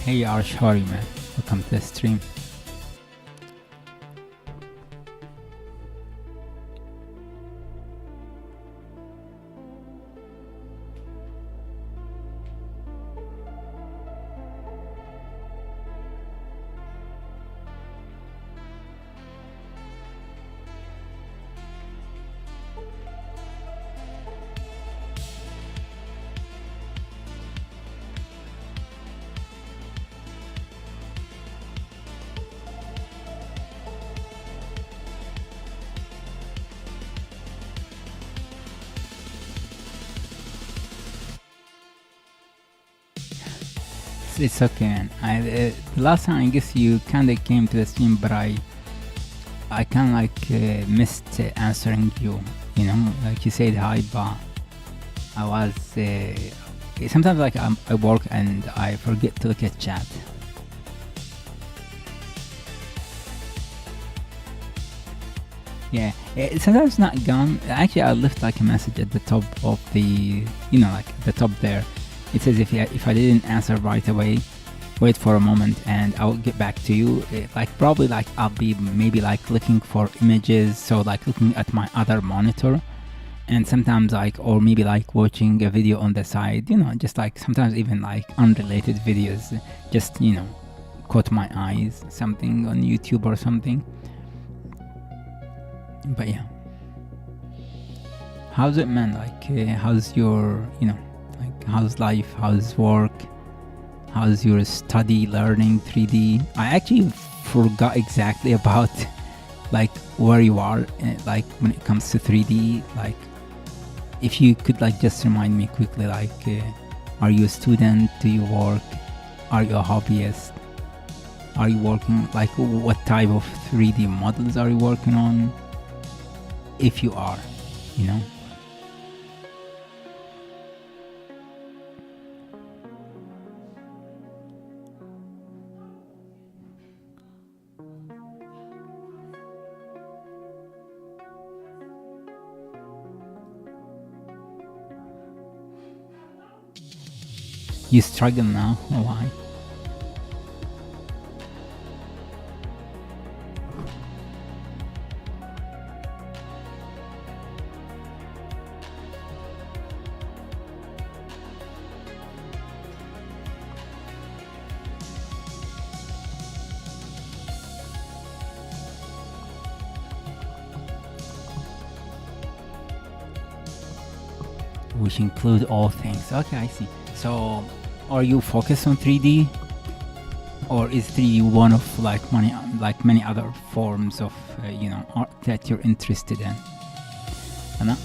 Hey Arsh, how are you, man? Welcome to the stream. It's okay, man. The last time I guess you kinda came to the stream, but I kinda missed answering you. You know, like you said hi, but I was sometimes I work and I forget to look at chat. Yeah, sometimes it's not gone. Actually, I left like a message at the top of the, like the top there. It says if I didn't answer right away, wait for a moment and I'll get back to you. Probably I'll be maybe looking for images, so looking at my other monitor, and sometimes or maybe watching a video on the side. Just sometimes even unrelated videos. Just caught my eyes, something on YouTube or something. But yeah, how's it, man? How's your how's life, how's work, how's your study, learning 3D? I actually forgot exactly about where you are when it comes to 3D. If you could just remind me quickly, are you a student, do you work, are you a hobbyist, are you working, what type of 3D models are you working on, if you are, You struggle now? Why? Which include all things. Okay, I see. So, are you focused on 3D, or is 3D one of many other forms of art that you're interested in? No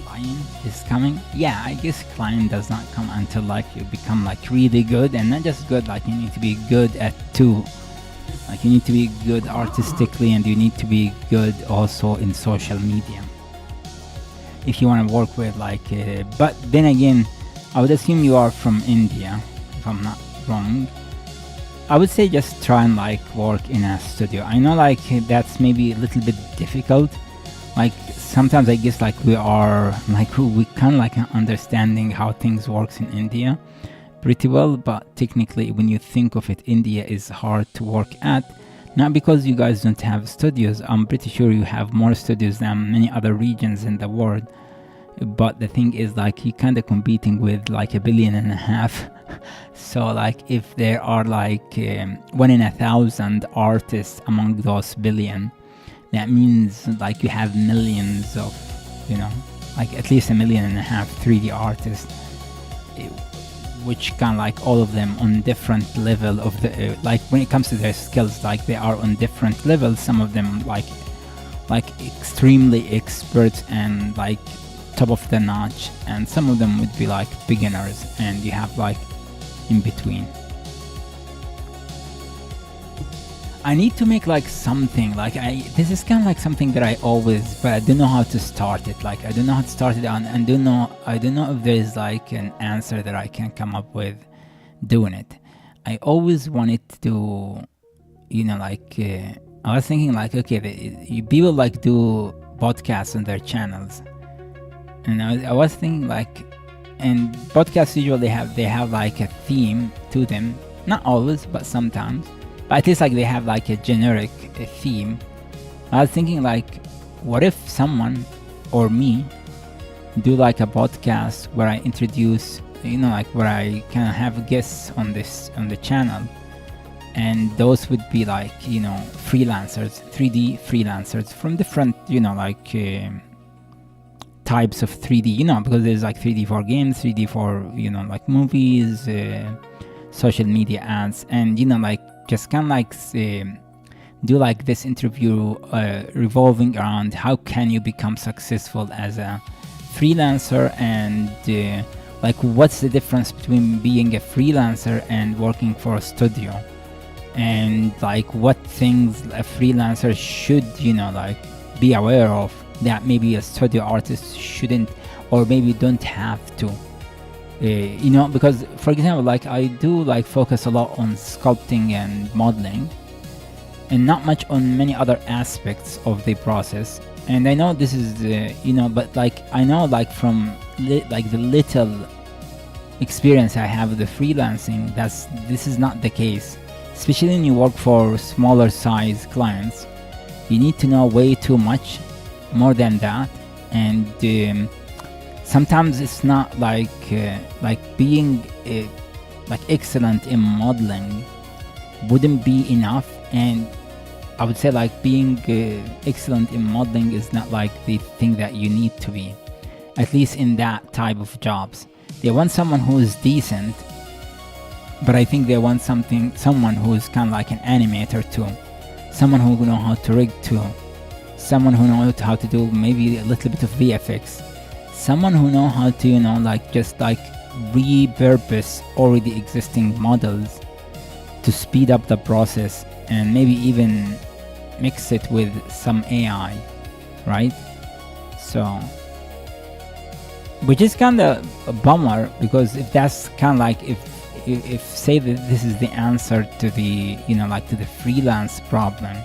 client is coming. Yeah, I guess client does not come until you become really good, and not just good. You need to be good at two. You need to be good artistically, and you need to be good also in social media. If you want to work with but then again, I would assume you are from India, if I'm not wrong. I would say just try and work in a studio. I know that's maybe a little bit difficult. Sometimes I guess we are we kind of understanding how things works in India pretty well, but technically when you think of it, India is hard to work at. Not because you guys don't have studios. I'm pretty sure you have more studios than many other regions in the world. But the thing is you're kind of competing with 1.5 billion. So if there are 1 in 1,000 artists among those billion, that means you have millions of, at least 1.5 million 3D artists, which kind of all of them on different level of the when it comes to their skills, they are on different levels. Some of them extremely experts and top of the notch, and some of them would be beginners, and you have in between. I need to make something this is kind of something that I always, but I don't know how to start it. I don't know how to start it on, and I don't know if there's an answer that I can come up with doing it. I always wanted to I was thinking okay, people do podcasts on their channels, and I was thinking and podcasts usually they have a theme to them, Not always, but sometimes. But at least like they have like a generic theme. I was thinking like, what if someone or me do like a podcast where I introduce, like where I kind of have guests on the channel, and those would be like freelancers, 3D freelancers from different types of 3D, because there's like 3D for games, 3D for like movies, social media ads, and like just kind of like do like this interview revolving around how can you become successful as a freelancer, and like what's the difference between being a freelancer and working for a studio, and like what things a freelancer should like be aware of that maybe a studio artist shouldn't, or maybe don't have to. Because for example, like I do like focus a lot on sculpting and modeling, and not much on many other aspects of the process. And I know this is but like I know like from like the little experience I have with the freelancing, this is not the case. Especially when you work for smaller size clients, you need to know way too much more than that, and sometimes it's not like being like excellent in modeling wouldn't be enough. And I would say like being excellent in modeling is not like the thing that you need to be, at least in that type of jobs. They want someone who is decent, but I think they want someone who is kind of like an animator too, someone who knows how to rig too, someone who knows how to do maybe a little bit of VFX, someone who knows how to like just like repurpose already existing models to speed up the process, and maybe even mix it with some AI, right? So, which is kind of a bummer, because if that's kind of like if say that this is the answer to the like to the freelance problem,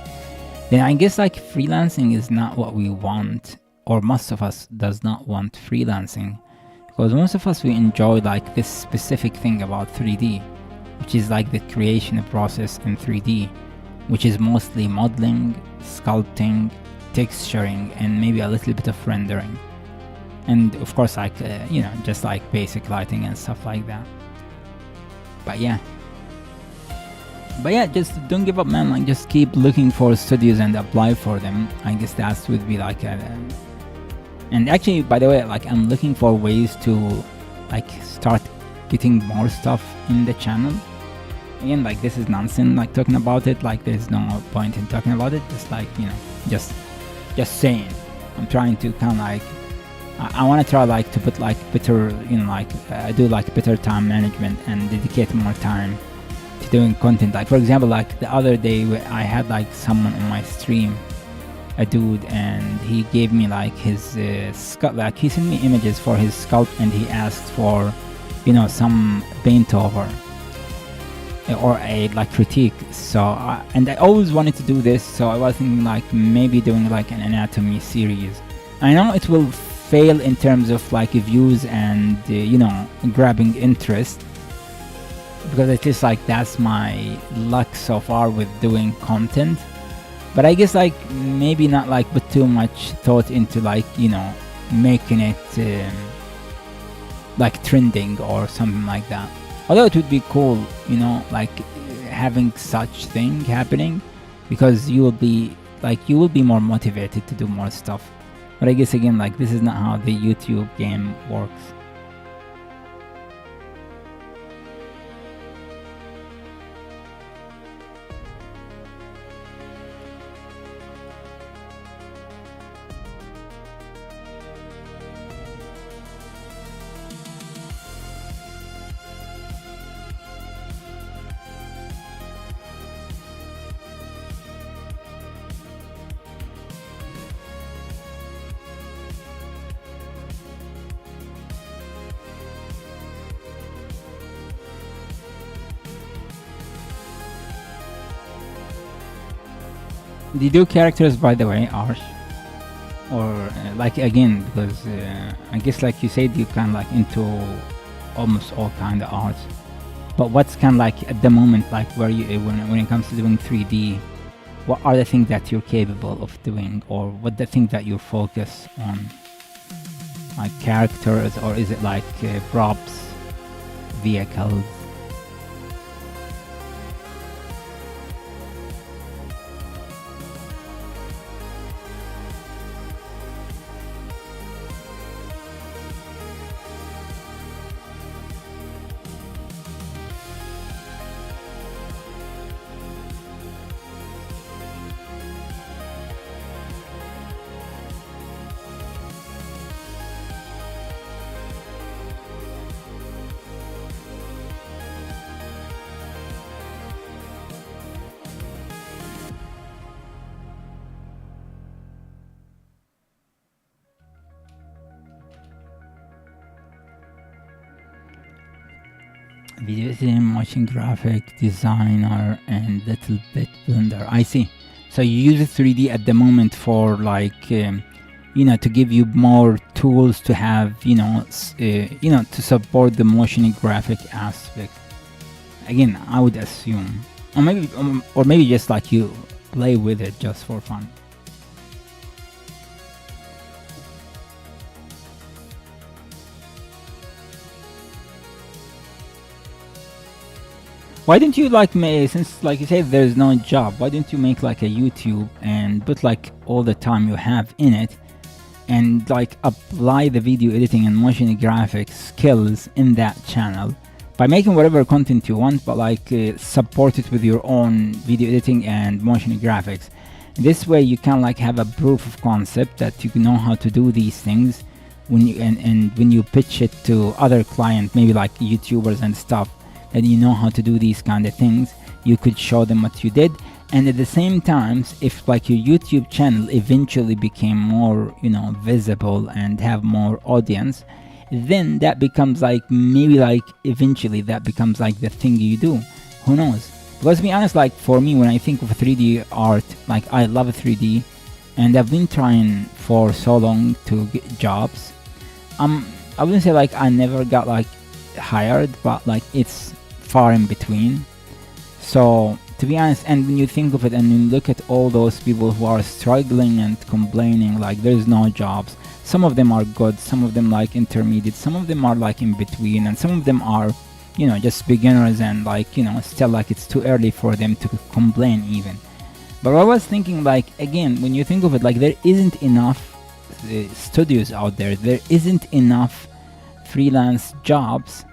then I guess like freelancing is not what we want, or most of us does not want freelancing, because most of us we enjoy like this specific thing about 3D, which is like the creation process in 3D, which is mostly modeling, sculpting, texturing, and maybe a little bit of rendering, and of course like just like basic lighting and stuff like that. But yeah, just don't give up, man. Like just keep looking for studios and apply for them. I guess that would be like and actually, by the way, like I'm looking for ways to like start getting more stuff in the channel. Again, like this is nonsense, like talking about it, like there's no point in talking about it, just like just saying. I'm trying to kind of like I want to try like to put like better like do like better time management and dedicate more time to doing content. Like for example, like the other day I had like someone on my stream, a dude, and he gave me like his like he sent me images for his sculpt, and he asked for some paint over or a like critique. So and I always wanted to do this, so I was thinking like maybe doing like an anatomy series. I know it will fail in terms of like views and grabbing interest, because at least like that's my luck so far with doing content. But I guess like maybe not like put too much thought into like making it like trending or something like that. Although it would be cool like having such thing happening, because you will be more motivated to do more stuff. But I guess again, like this is not how the YouTube game works. Do you do characters, by the way, Arsh? Or like again, because I guess like you said, you kind of like into almost all kind of arts. But what's kind of like at the moment, like where you when it comes to doing 3D, what are the things that you're capable of doing, or what the things that you focus on, like characters, or is it like props, vehicles? Video editing, motion graphic designer, and little bit Blender. I see. So you use 3D at the moment for like, you know, to give you more tools to have, you know, to support the motion graphic aspect. Again, I would assume, or maybe just like you play with it just for fun. Why don't you like since like you said there's no job, why don't you make like a YouTube and put like all the time you have in it and like apply the video editing and motion graphics skills in that channel by making whatever content you want, but like support it with your own video editing and motion graphics. This way you can like have a proof of concept that you know how to do these things when you and when you pitch it to other clients, maybe like YouTubers and stuff, and you know how to do these kind of things. You could show them what you did, and at the same time, if like your YouTube channel eventually became more, you know, visible and have more audience, then that becomes like maybe like eventually that becomes like the thing you do. Who knows? Because to be honest, like for me, when I think of 3D art, like I love 3D, and I've been trying for so long to get jobs. I wouldn't say like I never got like hired, but like it's far in between. So to be honest, and when you think of it and you look at all those people who are struggling and complaining like there's no jobs, some of them are good, some of them like intermediate, some of them are like in between, and some of them are, you know, just beginners and like, you know, still like it's too early for them to complain even. But I was thinking like, again, when you think of it, like there isn't enough studios out there, there isn't enough freelance jobs,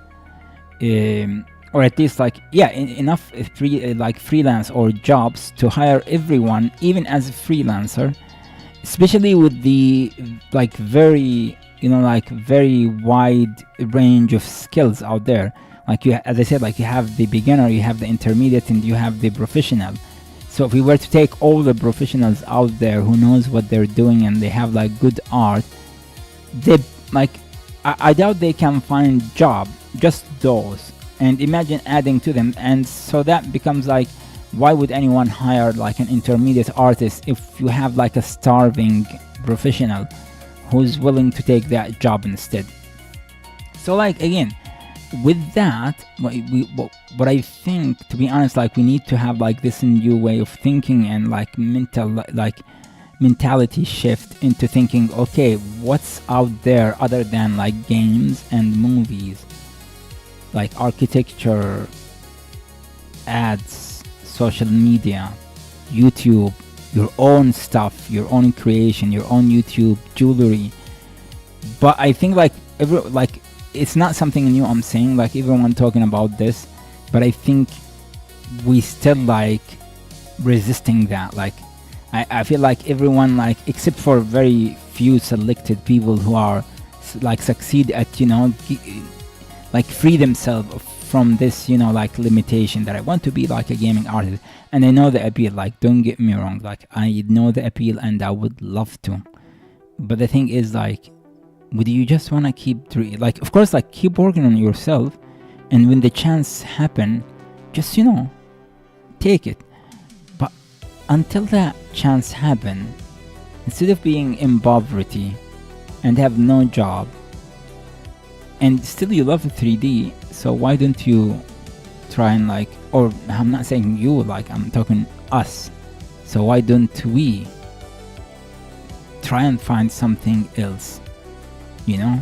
or at least like enough like freelance or jobs to hire everyone, even as a freelancer, especially with the like very, you know, like very wide range of skills out there. Like you, as I said, like you have the beginner, you have the intermediate, and you have the professional. So if we were to take all the professionals out there who knows what they're doing and they have like good art, they like I doubt they can find job, just those. And imagine adding to them, and so that becomes like, why would anyone hire like an intermediate artist if you have like a starving professional who's willing to take that job instead? So like again, with that, what I think, to be honest, like we need to have like this new way of thinking and like mentality shift into thinking, okay, what's out there other than like games and movies, like architecture, ads, social media, YouTube, your own stuff, your own creation, your own YouTube jewelry. But I think like it's not something new, I'm saying, like everyone talking about this, but I think we still like resisting that. Like I feel like everyone, like except for very few selected people who are like succeed at, you know, like free themselves from this, you know, like limitation that I want to be like a gaming artist. And I know the appeal, like don't get me wrong, like I know the appeal and I would love to, but the thing is like, would you just want to keep like, of course, like keep working on yourself, and when the chance happen, just, you know, take it. But until that chance happen, instead of being in poverty and have no job, and still you love 3D, so why don't you try and like, or I'm not saying you, like I'm talking us. So why don't we try and find something else, you know?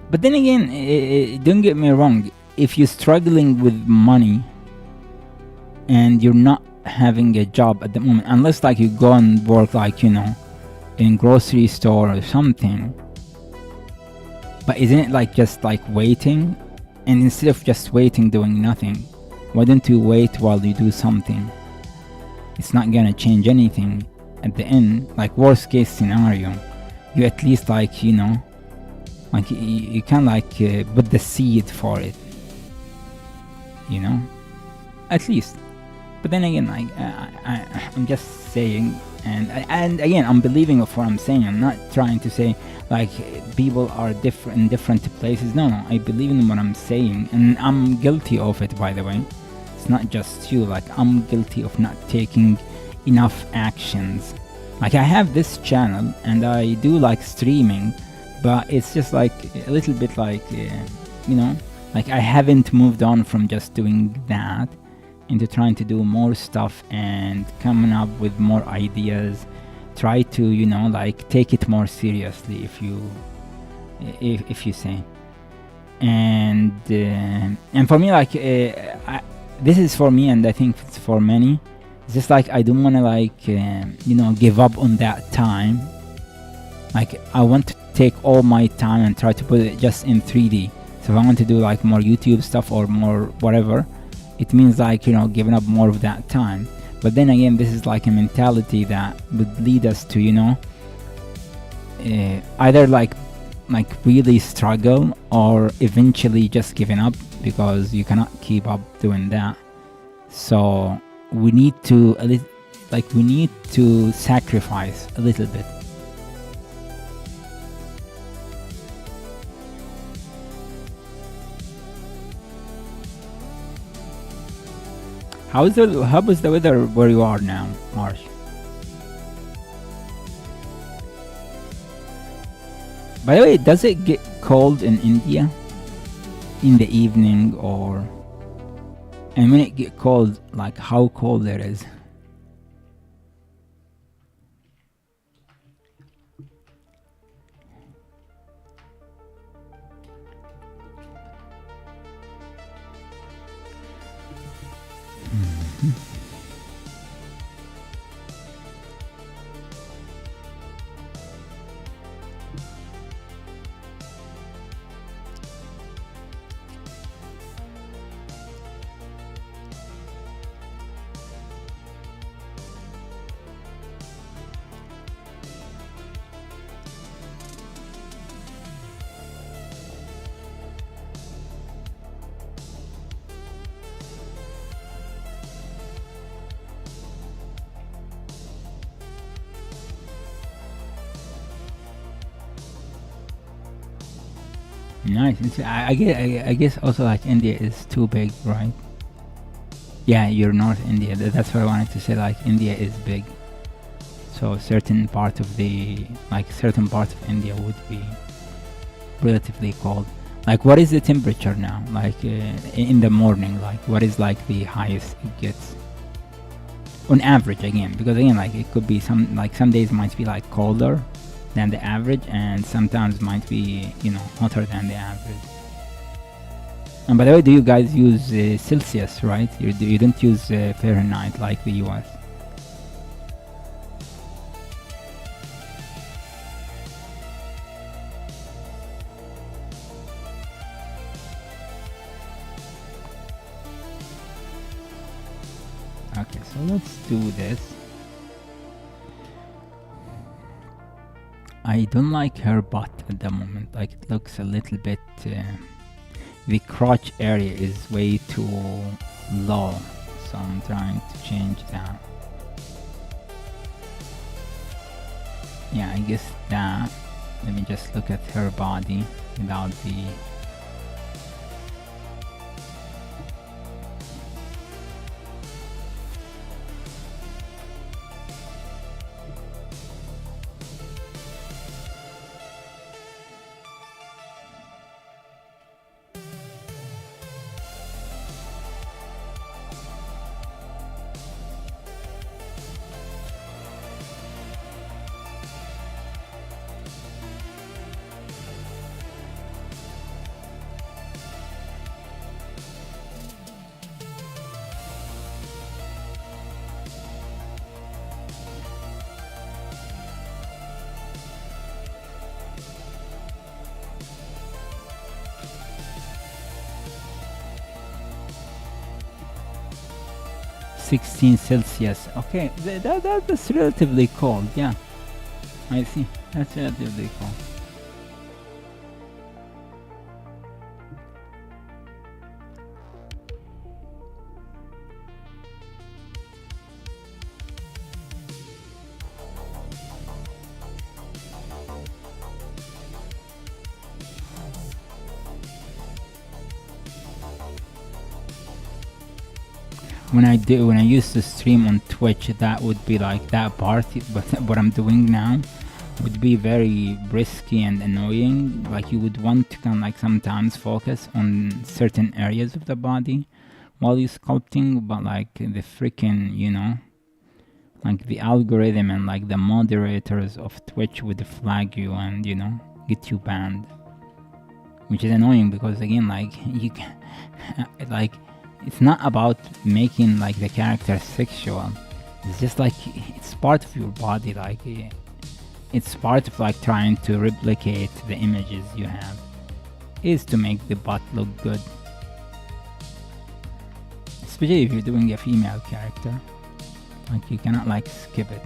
But then again, don't get me wrong, if you're struggling with money and you're not having a job at the moment, unless like you go and work like, you know, in grocery store or something, but isn't it like just like waiting? And instead of just waiting doing nothing, why don't you wait while you do something? It's not gonna change anything at the end. Like worst case scenario, you at least like, you know, like you can like put the seed for it, you know, at least. But then again, like I'm just saying, and again, I'm believing of what I'm saying. I'm not trying to say like people are different in different places. No, I believe in what I'm saying, and I'm guilty of it, by the way. It's not just you. Like I'm guilty of not taking enough actions. Like I have this channel and I do like streaming, but it's just like a little bit like you know, like I haven't moved on from just doing that into trying to do more stuff and coming up with more ideas. Try to, you know, like take it more seriously, if you say. And for me, like this is for me, and I think it's for many. It's just like I don't want to like you know, give up on that time. Like I want to take all my time and try to put it just in 3D. So if I want to do like more YouTube stuff or more whatever, it means like, you know, giving up more of that time. But then again, this is like a mentality that would lead us to, you know, either like really struggle or eventually just giving up, because you cannot keep up doing that. So we need to we need to sacrifice a little bit. How is the weather where you are now, Marsh? By the way, does it get cold in India in the evening, or, and when it get cold, like how cold it is? Nice. I guess also like India is too big, right? Yeah, you're North India. That's what I wanted to say. Like India is big, so certain part of India would be relatively cold. Like, what is the temperature now? Like in the morning, like what is like the highest it gets on average? Again, because again, like it could be some days might be like colder than the average, and sometimes might be, you know, hotter than the average. And by the way, do you guys use Celsius, right? You don't use Fahrenheit like the US. Okay, so let's do this. I don't like her butt at the moment. Like it looks a little bit the crotch area is way too low, so I'm trying to change that. Yeah, I guess that. Let me just look at her body without the 16 Celsius. Okay, that's relatively cold. Yeah, I see. That's relatively cold. When I used to stream on Twitch, that would be like that part, but what I'm doing now would be very risky and annoying. Like, you would want to kind of like sometimes focus on certain areas of the body while you're sculpting, but like the freaking, you know, like the algorithm and like the moderators of Twitch would flag you and, you know, get you banned, which is annoying because again, like, you can like, it's not about making like the character sexual. It's just like, it's part of your body. Like, it's part of like trying to replicate the images you have, is to make the butt look good, especially if you're doing a female character. Like, you cannot like skip it.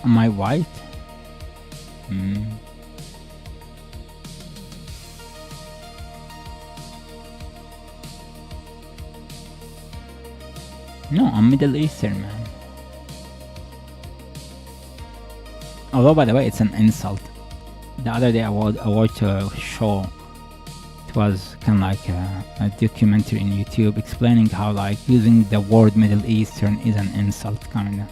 Am I white? No, I'm Middle Eastern, man. Although, by the way, it's an insult. The other day I watched a show. It was kind of like a documentary on YouTube explaining how like using the word Middle Eastern is an insult, kinda.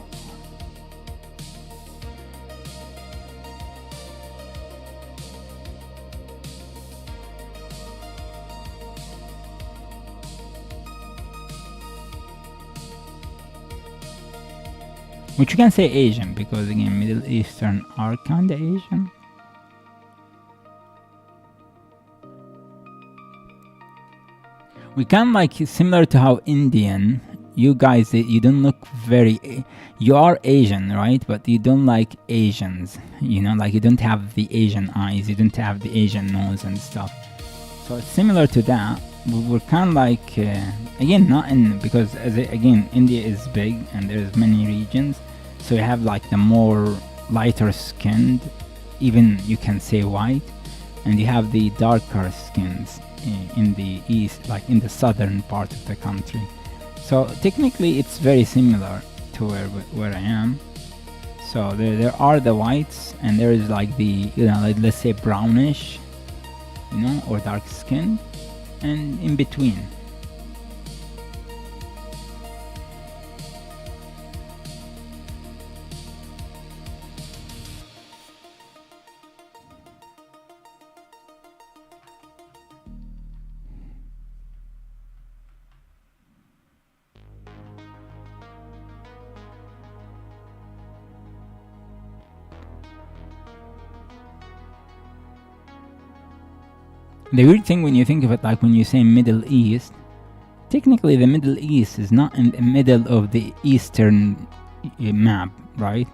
Which you can say Asian, because again, Middle Eastern are kinda Asian. We can like, similar to how Indian, you guys, you don't look very, you are Asian, right? But you don't like Asians, you know, like you don't have the Asian eyes, you don't have the Asian nose and stuff. So it's similar to that. We're kind of like, again, not in, because again, India is big and there's many regions. So you have like the more lighter skinned, even you can say white, and you have the darker skins in the east, like in the southern part of the country. So technically it's very similar to where I am. So there are the whites, and there is like the, you know, like, let's say brownish, you know, or dark skin, and in between. The weird thing when you think of it, like when you say Middle East, technically the Middle East is not in the middle of the Eastern map, right?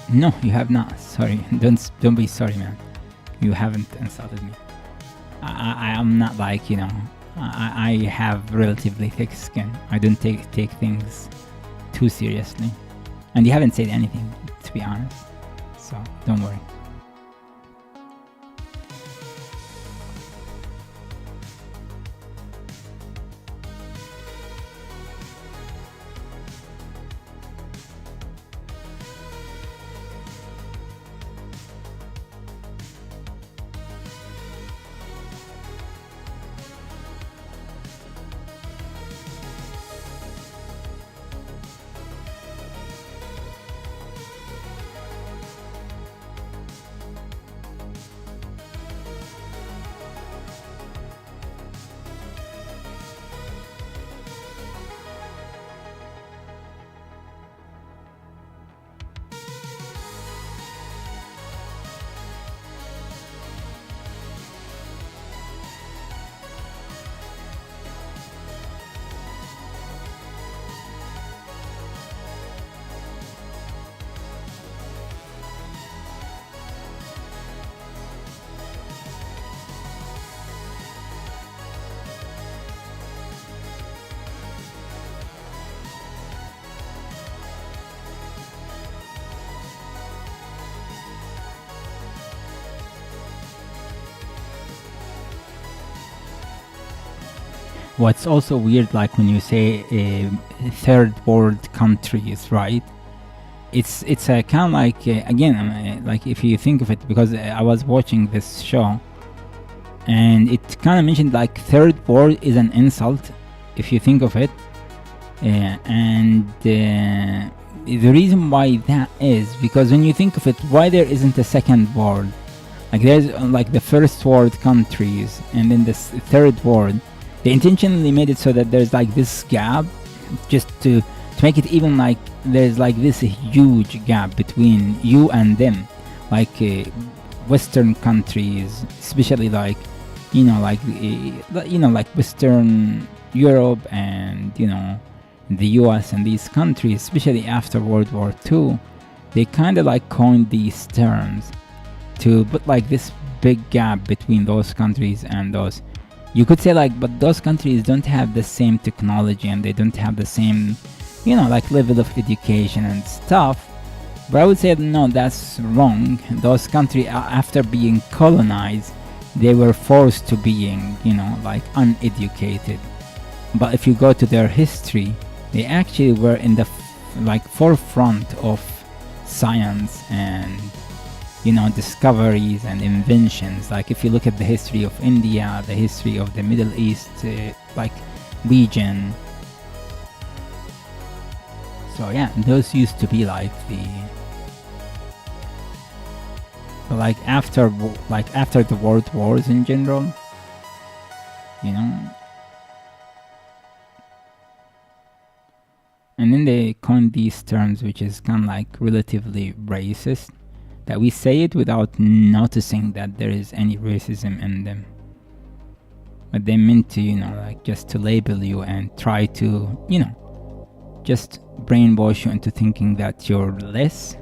No, you have not. Sorry, don't be sorry, man. You haven't insulted me. I am not like, you know, I have relatively thick skin. I don't take things too seriously. And you haven't said anything, to be honest. So don't worry. What's also weird, like when you say third world countries, right? It's a kind of like again, like if you think of it, because I was watching this show, and it kind of mentioned like third world is an insult, if you think of it, and the reason why that is because when you think of it, why there isn't a second world? Like there's like the first world countries, and then this third world. They intentionally made it so that there's like this gap, just to make it even like there's like this huge gap between you and them, like Western countries, especially like like like Western Europe and the US and these countries, especially after World War II, they kind of like coined these terms to put like this big gap between those countries and those. You could say like, but those countries don't have the same technology and they don't have the same, like level of education and stuff. But I would say no, that's wrong. Those countries, after being colonized, they were forced to being, like uneducated. But if you go to their history, they actually were in the forefront of science and discoveries and inventions. Like if you look at the history of India, the history of the Middle East region. So yeah, those used to be like after the world wars in general, and then they coined these terms, which is kind of like relatively racist, that we say it without noticing that there is any racism in them. But they meant to, like just to label you and try to, just brainwash you into thinking that you're less.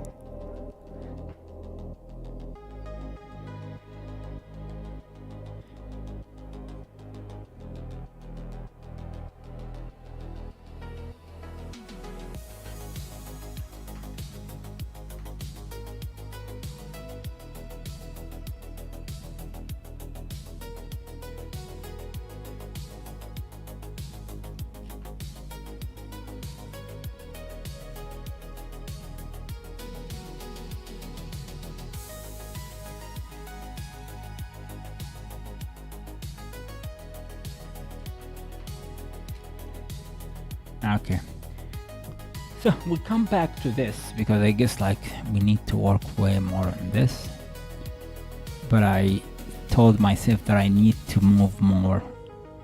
Okay. So we'll come back to this because I guess like we need to work way more on this. But I told myself that I need to move more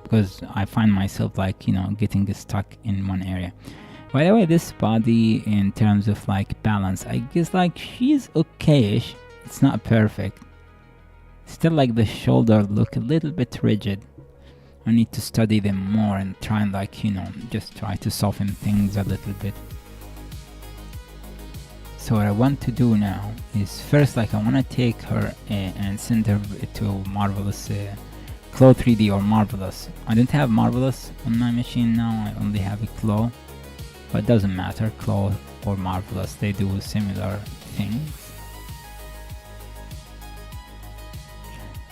because I find myself like, getting stuck in one area. By the way, this body in terms of like balance, I guess like she's okay-ish. It's not perfect. Still like the shoulder look a little bit rigid. I need to study them more and try and like, just try to soften things a little bit. So what I want to do now is first, like I want to take her and send her to Marvelous Claw 3D or Marvelous. I don't have Marvelous on my machine now, I only have a Claw. But it doesn't matter, Claw or Marvelous, they do similar things.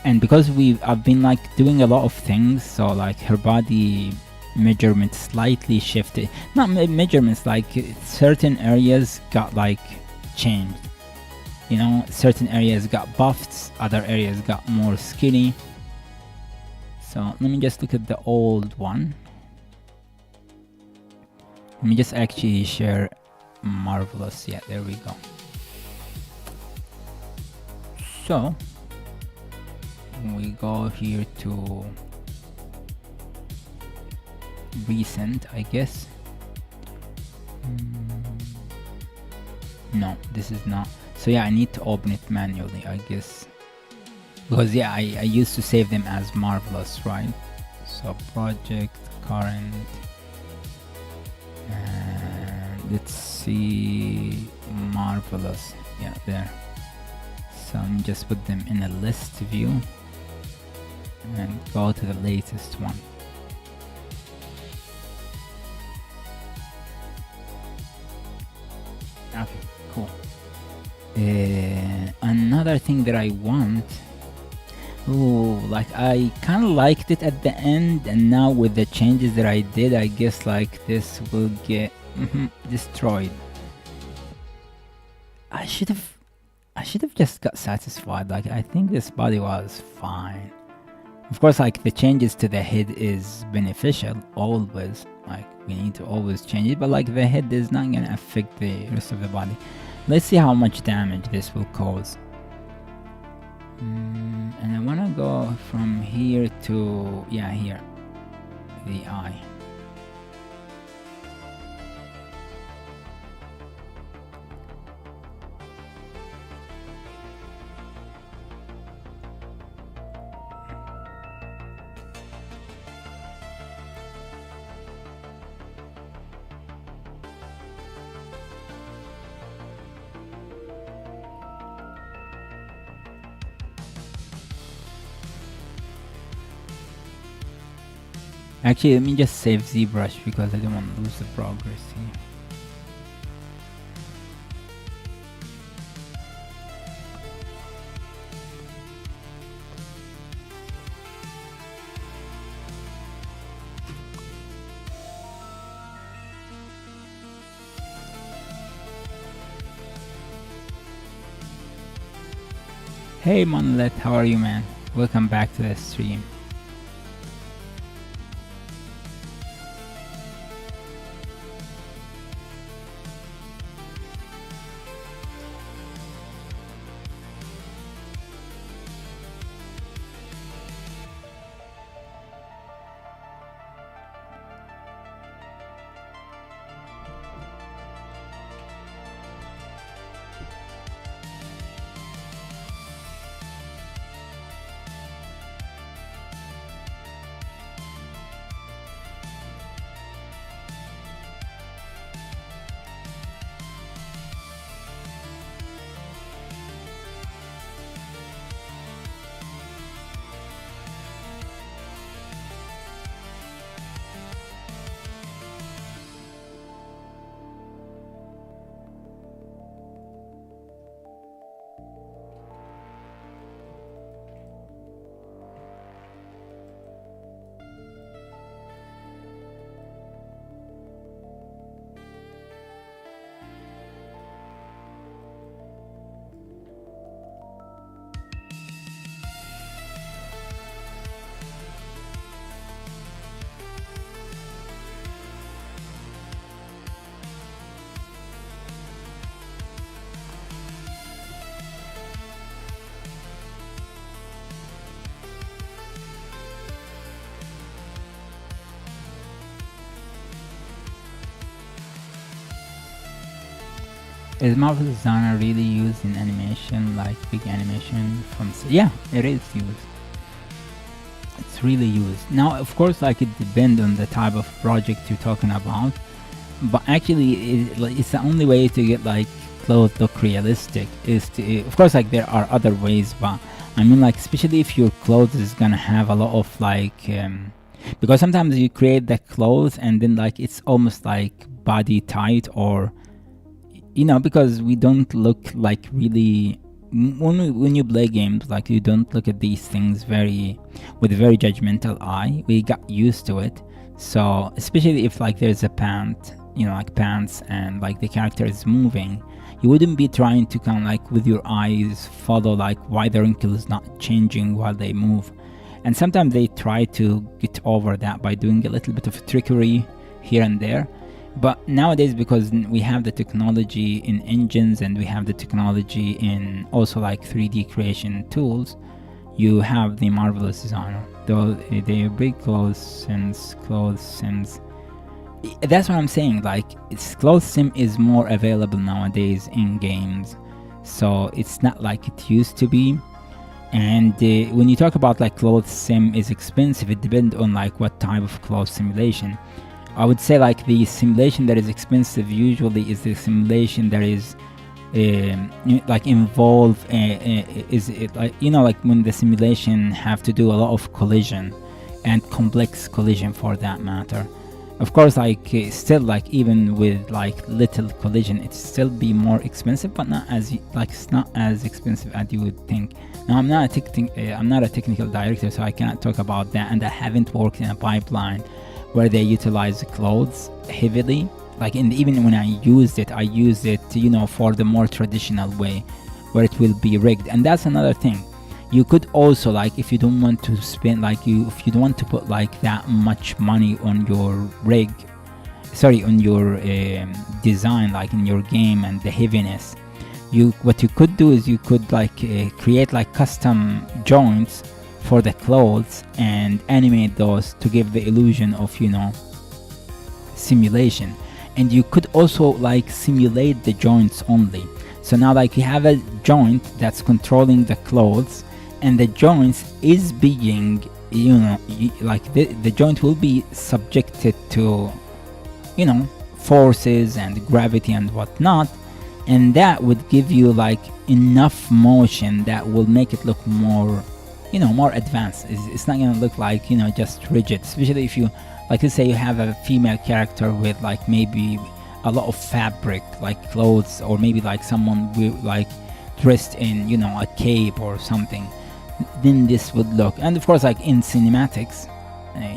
And because I've been like doing a lot of things, so like her body measurement slightly shifted. Not measurements, like certain areas got like changed. You know, certain areas got buffed, other areas got more skinny. So let me just look at the old one. Let me just actually share Marvelous. Yeah, there we go. So we go here to recent, I guess. No, this is not. So yeah, I need to open it manually, I guess. Because yeah, I used to save them as Marvelous, right? So project, current, and let's see, Marvelous. Yeah, there. So let me just put them in a list view and go to the latest one. Okay, cool. Another thing that I want, like I kind of liked it at the end, and now with the changes that I did, I guess like this will get destroyed. I should have just got satisfied. Like I think this body was fine. Of course, like the changes to the head is beneficial always. Like we need to always change it, but like the head is not gonna affect the rest of the body. Let's see how much damage this will cause. And I wanna go from here to, yeah, here, the eye. Actually, let me just save ZBrush because I don't want to lose the progress here. Hey Monolith, how are you, man? Welcome back to the stream. Is Marvel Designer really used in animation, like big animation from... Yeah, it is used. It's really used. Now, of course, like it depends on the type of project you're talking about, but actually it's the only way to get like clothes look realistic is to, of course, like there are other ways, but I mean, like, especially if your clothes is gonna have a lot of like, because sometimes you create the clothes and then like it's almost like body tight, or you know, because we don't look like really when you play games, like you don't look at these things with a very judgmental eye. We got used to it, so especially if like there's a pant, you know, like pants, and like the character is moving, you wouldn't be trying to kind of like with your eyes follow like why the wrinkle is not changing while they move. And sometimes they try to get over that by doing a little bit of trickery here and there. But nowadays, because we have the technology in engines and we have the technology in also like 3D creation tools, you have the marvelous designer. Though the big clothes sims. That's what I'm saying. Like, clothes sim is more available nowadays in games, so it's not like it used to be. And when you talk about like clothes sim is expensive, it depends on like what type of clothes simulation. I would say like the simulation that is expensive usually is the simulation that is like involve is it like, you know, like when the simulation have to do a lot of collision and complex collision for that matter. Of course, like still like even with like little collision, it's still be more expensive, but not as like it's not as expensive as you would think. Now I'm not a technical director, so I cannot talk about that, and I haven't worked in a pipeline where they utilize clothes heavily. Like even when I used it, you know, for the more traditional way, where it will be rigged. And that's another thing. You could also, like, if you don't want to spend if you don't want to put like that much money on your on your design, like in your game and the heaviness, what you could do is you could like create like custom joints for the clothes and animate those to give the illusion of, you know, simulation. And you could also like simulate the joints only. So now like you have a joint that's controlling the clothes, and the joints is being, you know, like the joint will be subjected to, you know, forces and gravity and whatnot, and that would give you like enough motion that will make it look more, you know, more advanced. It's not gonna look like, you know, just rigid. Especially if you, like, let's say you have a female character with like maybe a lot of fabric, like clothes, or maybe like someone with like dressed in, you know, a cape or something. Then this would look, and of course, like in cinematics,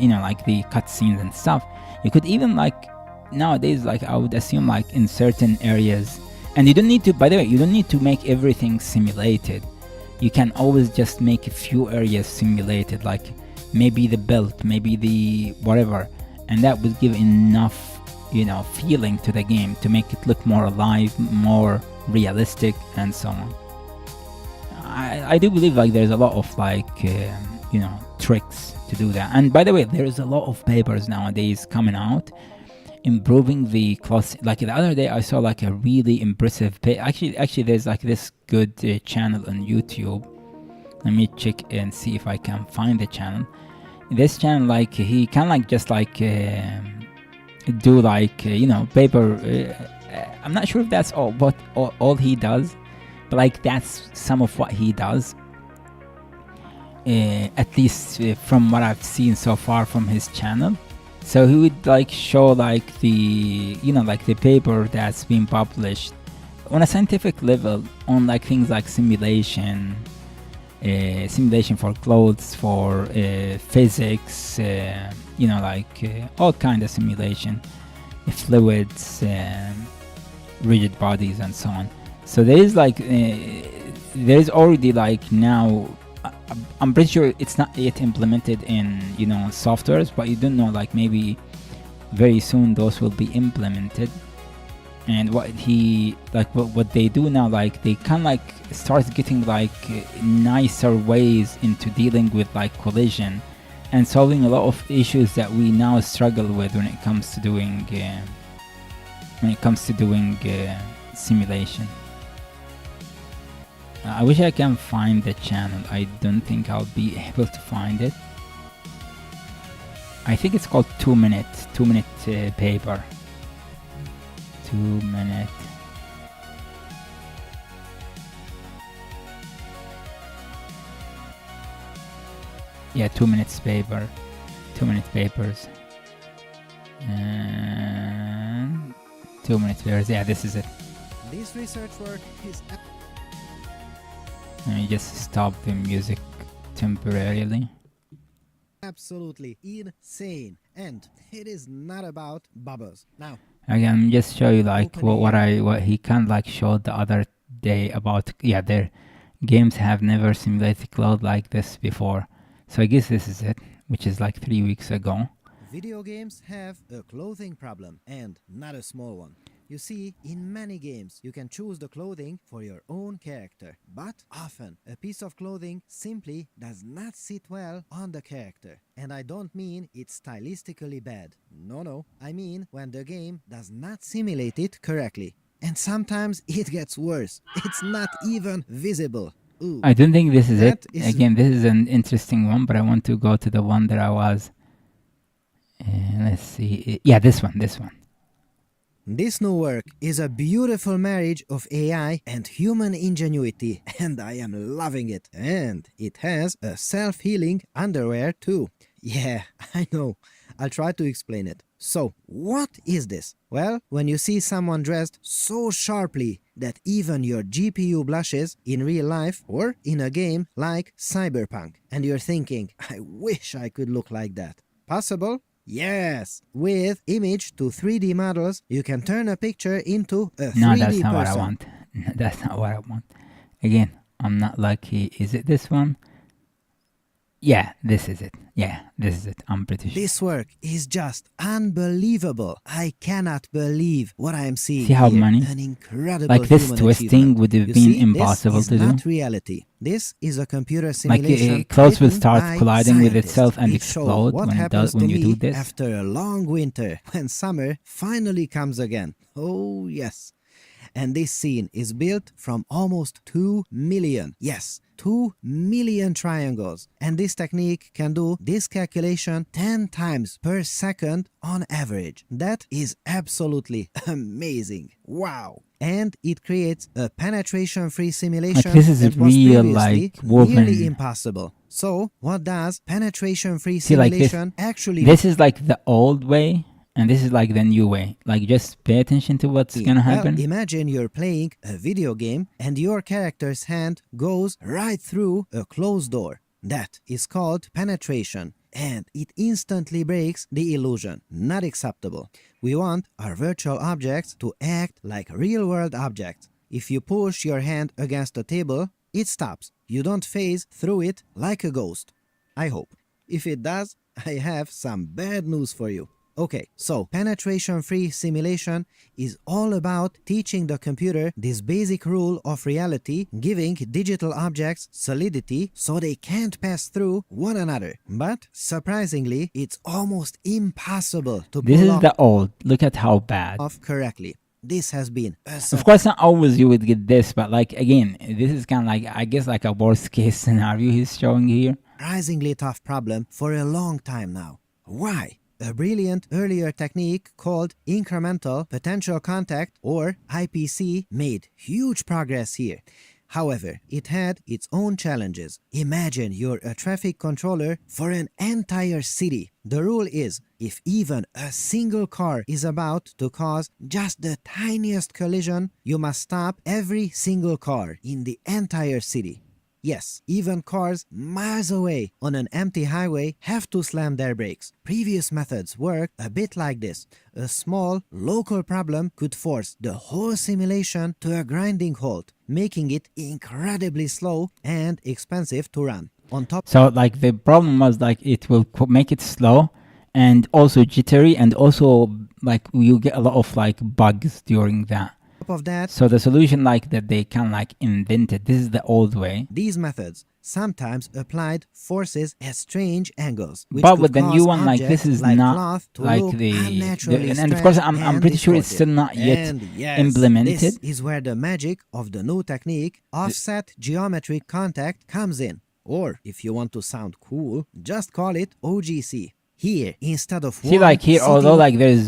you know, like the cutscenes and stuff, you could even like nowadays, like I would assume, like in certain areas, and you don't need to. By the way, you don't need to make everything simulated. You can always just make a few areas simulated, like maybe the belt, maybe the whatever, and that would give enough, you know, feeling to the game to make it look more alive, more realistic, and so on. I do believe like there's a lot of like you know, tricks to do that. And by the way, there's a lot of papers nowadays coming out improving the cloth. Like the other day I saw like a really impressive actually there's like this good channel on YouTube. Let me check and see if I can find the channel. This channel, like he can like just like do like you know, paper. I'm not sure if that's all he does, but like that's some of what he does. At least from what I've seen so far from his channel. So he would like show like the, you know, like the paper that's been published on a scientific level on like things like simulation for clothes, for physics, you know, like all kind of simulation, fluids, rigid bodies, and so on. So there is like there is already like now. I'm pretty sure it's not yet implemented in, you know, softwares, but you don't know, like maybe very soon those will be implemented. And what they do now, like they can like start getting like nicer ways into dealing with like collision and solving a lot of issues that we now struggle with when it comes to doing simulation. I wish I can find the channel. I don't think I'll be able to find it. I think it's called 2 minute paper. 2 minute Yeah, 2 minutes paper, 2 minute papers, and 2 minutes papers. Yeah, this is it. This research work is Let me just stop the music temporarily. absolutely insane, and it is not about bubbles. Now, Again, just show you like Open what he kind of like showed the other day about, yeah, their games have never simulated cloud like this before. So I guess this is it, which is like 3 weeks ago. video games have a clothing problem, and not a small one. You see, in many games, you can choose the clothing for your own character, but often a piece of clothing simply does not sit well on the character. And I don't mean it's stylistically bad. No, I mean when the game does not simulate it correctly. And sometimes it gets worse. It's not even visible. Ooh. I don't think this is it. That is- Again, this is an interesting one, but I want to go to the one that I was. Let's see. Yeah, this one. This new work is a beautiful marriage of AI and human ingenuity, and I am loving it. And it has a self-healing underwear too. Yeah, I know. I'll try to explain it. So, what is this? Well, when you see someone dressed so sharply that even your GPU blushes in real life or in a game like Cyberpunk, and you're thinking, I wish I could look like that. Possible? Yes! With image to 3D models, you can turn a picture into a 3D No, that's not person. what I want. That's not what I want. Again, I'm not lucky. Is it this one? Yeah, this is it. Yeah, this is it. I'm pretty sure. This work is just unbelievable. I cannot believe what I am seeing. See how here. many? An incredible Like this human twisting achievement. would have You been see, impossible this to is do. not reality. This is a computer Like simulation. clothes will written start by colliding with scientists. itself and It shows explode what when happens when to you do me this. after a long winter, when summer finally comes again. Oh yes. And this scene is built from almost 2 million, yes, 2 million triangles. And this technique can do this calculation 10 times per second on average. That is absolutely amazing. Wow. And it creates a penetration-free simulation Like this is that was real, previously like woven. nearly impossible. So, what does penetration-free See, like this. simulation actually This is like the old way, and this is like the new way. Like just pay attention to what's gonna happen. Well, imagine you're playing a video game and your character's hand goes right through a closed door. That is called penetration, and it instantly breaks the illusion. Not acceptable. We want our virtual objects to act like real-world objects. If you push your hand against a table, it stops. You don't phase through it like a ghost. I hope. If it does, I have some bad news for you. Okay, so penetration-free simulation is all about teaching the computer this basic rule of reality, giving digital objects solidity so they can't pass through one another. But surprisingly, it's almost impossible to This pull is the old. Look at how bad. off correctly. This has been a Of course, not always you would get this, but like again, this is kind of like, I guess, like a worst case scenario he's showing here. surprisingly tough problem for a long time now. Why? A brilliant earlier technique called incremental potential contact, or IPC, made huge progress here. However, it had its own challenges. Imagine you're a traffic controller for an entire city. The rule is, if even a single car is about to cause just the tiniest collision, you must stop every single car in the entire city. Yes, even cars miles away on an empty highway have to slam their brakes. Previous methods worked a bit like this. A small, local problem could force the whole simulation to a grinding halt, making it incredibly slow and expensive to run. On top So like the problem was like it will make it slow and also jittery, and also like you get a lot of like bugs during that. of that, So the solution like that they can like invented, this is the old way. these methods sometimes applied forces at strange angles, which But could with the new cause one, like this objects is like not cloth to like look the unnaturally and of course stretched I'm and pretty sure it's distorted. still not yet And yes, implemented. This is where the magic of the new technique, offset geometric contact, comes in. Or, if you want to sound cool, just call it OGC. Here, instead of See, one like here, although sitting like there's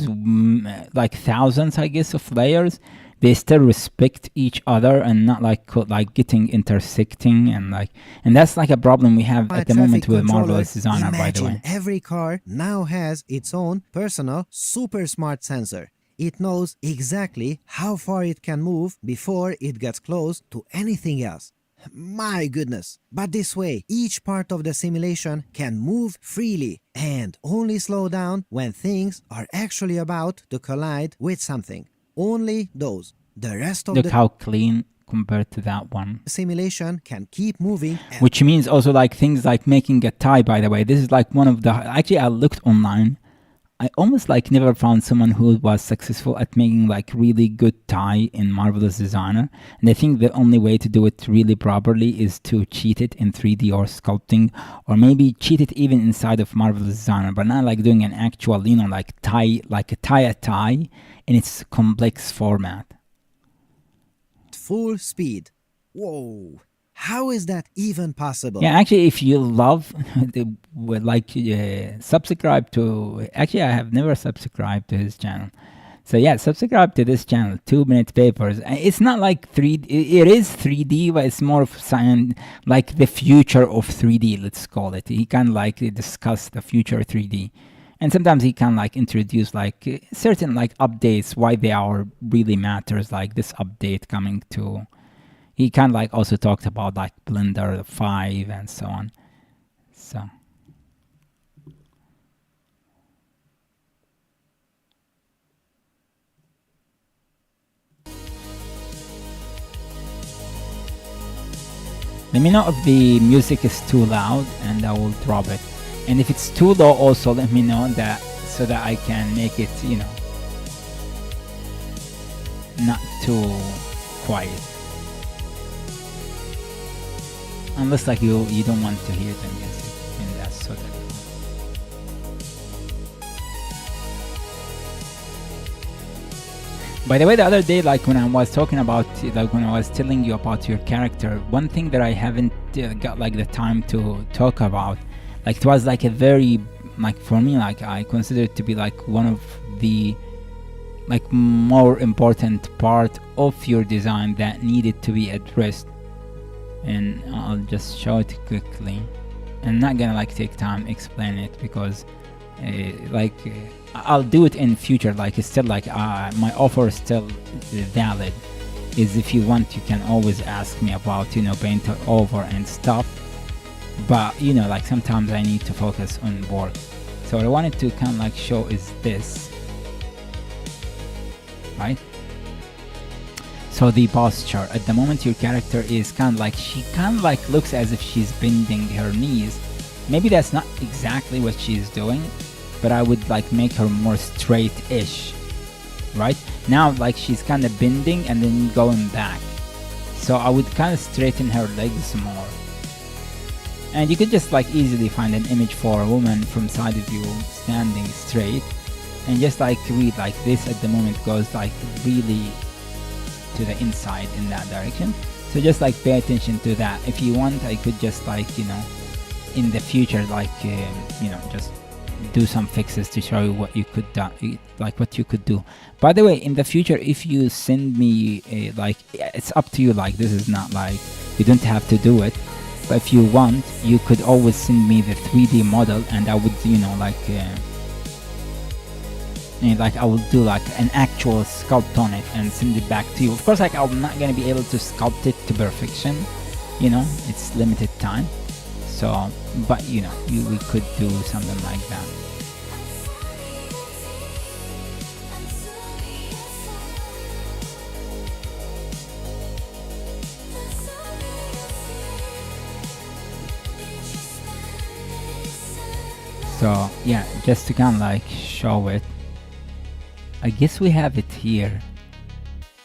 like thousands, I guess, of layers, they still respect each other and not like getting intersecting, and that's like a problem we have at the moment with Marvelous Designer, by the way. Every car now has its own personal super smart sensor. It knows exactly how far it can move before it gets close to anything else. My goodness. But this way, each part of the simulation can move freely and only slow down when things are actually about to collide with something. Only those. The rest of Look how clean compared to that one. Simulation can keep moving. Which means also like things like making a tie, by the way. This is like one of the... Actually, I looked online. I almost like never found someone who was successful at making like really good tie in Marvelous Designer. And I think the only way to do it really properly is to cheat it in 3D or sculpting, or maybe cheat it even inside of Marvelous Designer, but not like doing an actual, like tie, like a tie in its complex format. Full speed. Whoa. How is that even possible? Yeah, actually, if you love, subscribe to... Actually, I have never subscribed to his channel. So yeah, subscribe to this channel, 2 Minute Papers. It's not like 3D, it is 3D, but it's more of science, like the future of 3D, let's call it. He can like discuss the future 3D. And sometimes he can like introduce like certain like updates, why they are really matters, like this update coming to... He kind of like also talked about like Blender 5 and so on. So let me know if the music is too loud and I will drop it. And if it's too low also let me know that, so that I can make it, not too quiet. Unless like you don't want to hear the music, and that's so that. By the way, the other day, like when I was talking about, like when I was telling you about your character, one thing that I haven't got like the time to talk about, like it was like a very, like for me, like I consider it to be like one of the like more important part of your design that needed to be addressed. And I'll just show it quickly. I'm not gonna like take time explain it because I'll do it in future. Like it's still like my offer is still valid. Is if you want you can always ask me about paint over and stuff, but like sometimes I need to focus on work. So what I wanted to kind of like show is this, right? So the posture, at the moment your character is kind of like looks as if she's bending her knees. Maybe that's not exactly what she's doing, but I would like make her more straight-ish, right? Now like she's kind of bending and then going back. So I would kind of straighten her legs more. And you could just like easily find an image for a woman from side of you standing straight, and just like read like this at the moment goes like really to the inside in that direction. So just like pay attention to that. If you want, I could just like in the future like just do some fixes to show you what you could do, like what you could do. By the way, in the future, if you send me like it's up to you, like this is not like you don't have to do it, but if you want you could always send me the 3D model and I would like I will do like an actual sculpt on it and send it back to you. Of course, like I'm not gonna be able to sculpt it to perfection, it's limited time. So, but we could do something like that. So yeah, just to kind of like show it. I guess we have it here.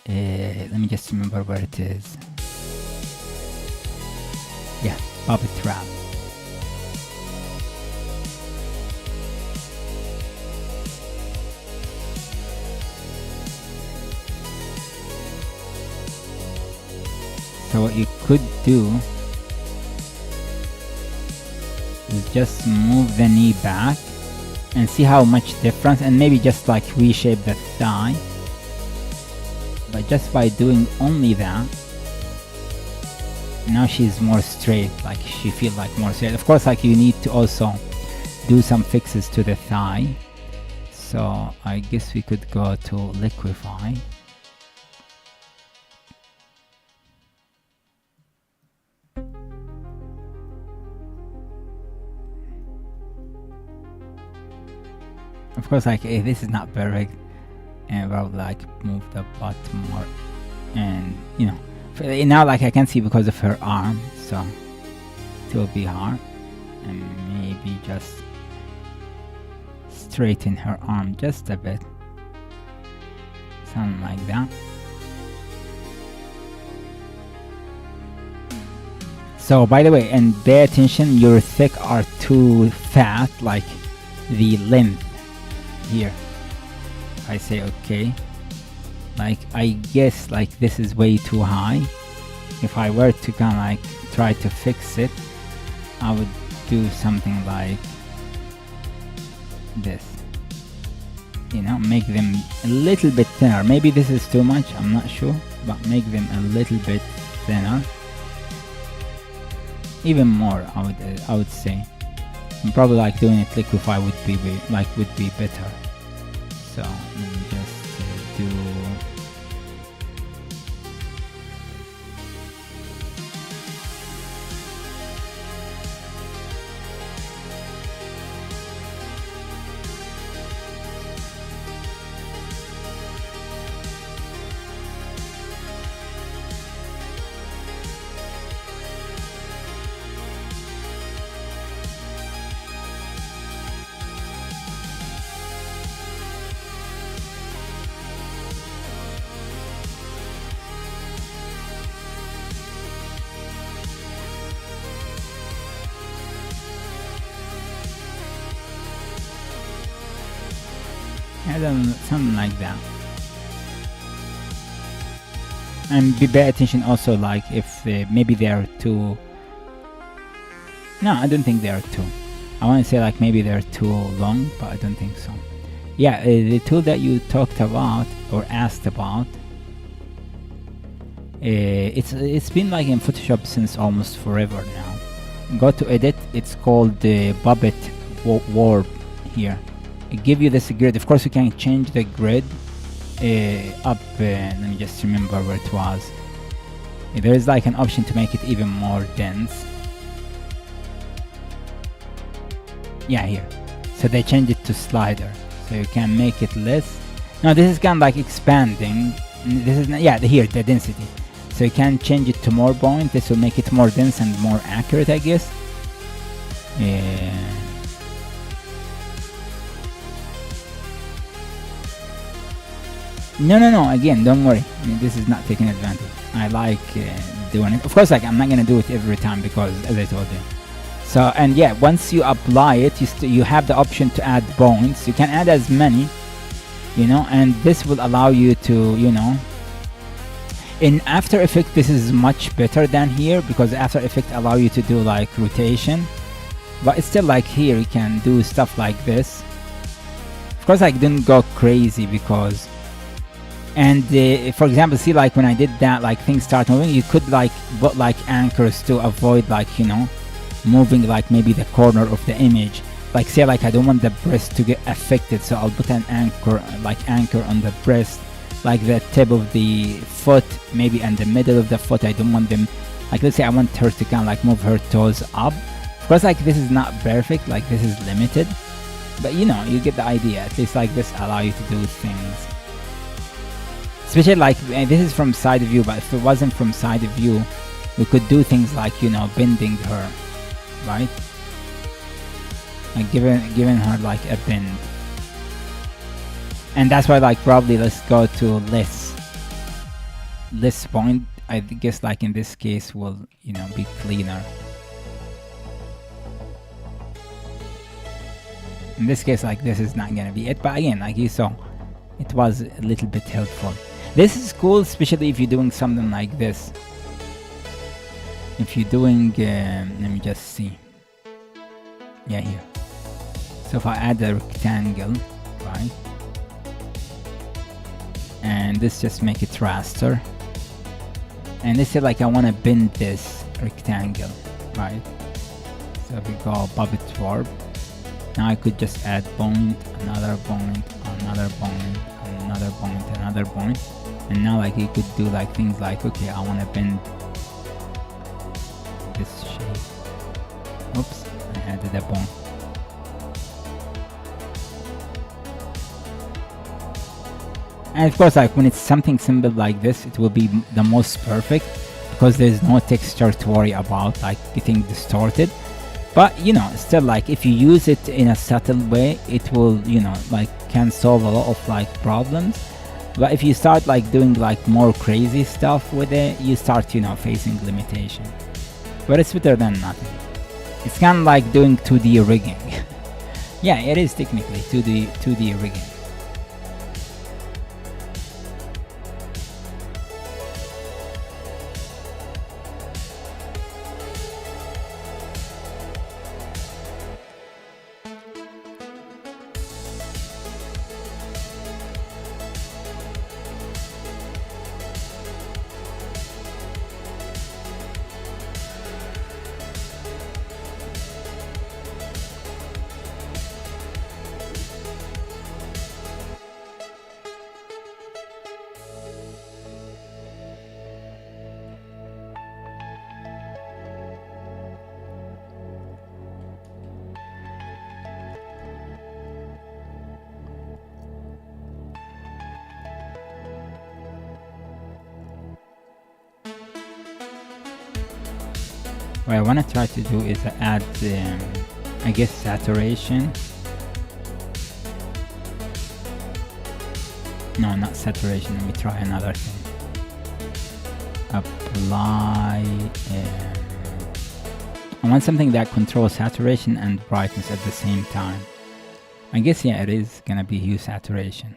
Let me just remember where it is. Yeah, Puppet Trap. So what you could do is just move the knee back and see how much difference, and maybe just like reshape the thigh. But but just by doing only that, now she's more straight, like she feels like more straight. Of course, like you need to also do some fixes to the thigh, so I guess we could go to liquify. Of course, like this is not perfect, and we'll like move the bottom more, and you know, now like I can see because of her arm, so it will be hard, and maybe just straighten her arm just a bit, something like that. So by the way, and pay attention, your thick are too fat, like the length here. I say okay, like I guess like this is way too high. If I were to kind of like try to fix it, I would do something like this, you know, make them a little bit thinner. Maybe this is too much, I'm not sure, but make them a little bit thinner, even more. I would say, and probably like doing it liquefy would be better. So let me just do. Something like that. And pay attention also, like if maybe they are too. No, I don't think they are too. I want to say like maybe they're too long, but I don't think so. Yeah, the tool that you talked about or asked about, it's been like in Photoshop since almost forever now. Go to edit. It's called the Puppet Warp here. Give you this grid. Of course, you can change the grid up. Let me just remember where it was. There is like an option to make it even more dense. Yeah, here. So they changed it to slider, so you can make it less. Now this is kind of like expanding. This is not, yeah, here the density. So you can change it to more point. This will make it more dense and more accurate, I guess. No, again, don't worry. I mean, this is not taking advantage. I like doing it. Of course, like I'm not gonna do it every time because, as I told you. So, and yeah, once you apply it, you have the option to add points. You can add as many, you know, and this will allow you to, you know. In After Effects, this is much better than here because After Effects allow you to do like rotation, but it's still like here you can do stuff like this. Of course, I didn't go crazy because. And for example, see like when I did that, like things start moving, you could like put like anchors to avoid like, you know, moving like maybe the corner of the image. Like say like I don't want the breast to get affected, so I'll put an anchor on the breast, like the tip of the foot maybe and the middle of the foot. I don't want them, like let's say I want her to kind of like move her toes up. Of course, like this is not perfect, like this is limited, but you know, you get the idea. At least like this allow you to do things. Especially like this is from side view, but if it wasn't from side view, we could do things like, you know, bending her, right? Like giving her like a bend. And that's why like probably let's go to less point. I guess like in this case will, you know, be cleaner. In this case, like this is not gonna be it, but again, like you saw, it was a little bit helpful. This is cool, especially if you're doing something like this. If you're doing, let me just see. Yeah, here. So if I add a rectangle, right? and this just make it raster. And let's say like I want to bend this rectangle, right? So if we go puppet warp, now I could just add point, another point, another point, another point, another point, and now like you could do like things like, okay, I want to bend this shape. Oops, I added a point. And of course, like when it's something simple like this, it will be the most perfect because there's no texture to worry about like getting distorted. But you know, still like if you use it in a subtle way, it will, you know, like can solve a lot of like problems. But if you start like doing like more crazy stuff with it, you start, you know, facing limitation. But it's better than nothing. It's kind of like doing 2D rigging. Yeah, it is technically 2D rigging. What I want to try to do is add, I guess, saturation. No, not saturation. Let me try another thing. Apply. I want something that controls saturation and brightness at the same time. I guess, yeah, it is gonna be hue saturation.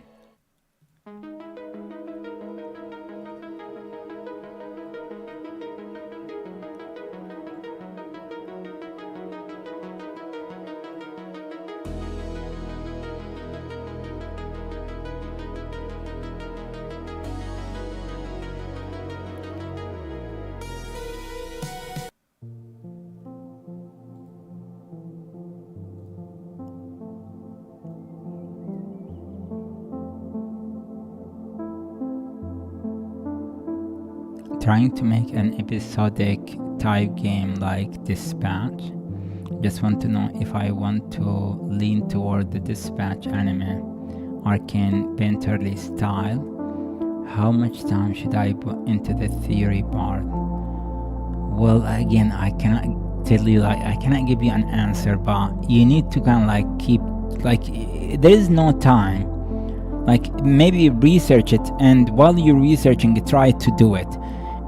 Trying to make an episodic type game like Dispatch. Just want to know if I want to lean toward the Dispatch anime, arcane painterly style. How much time should I put into the theory part? Well, again, I cannot tell you, like, I cannot give you an answer, but you need to kind of like keep, like, there is no time. Like, maybe research it, and while you're researching it, try to do it.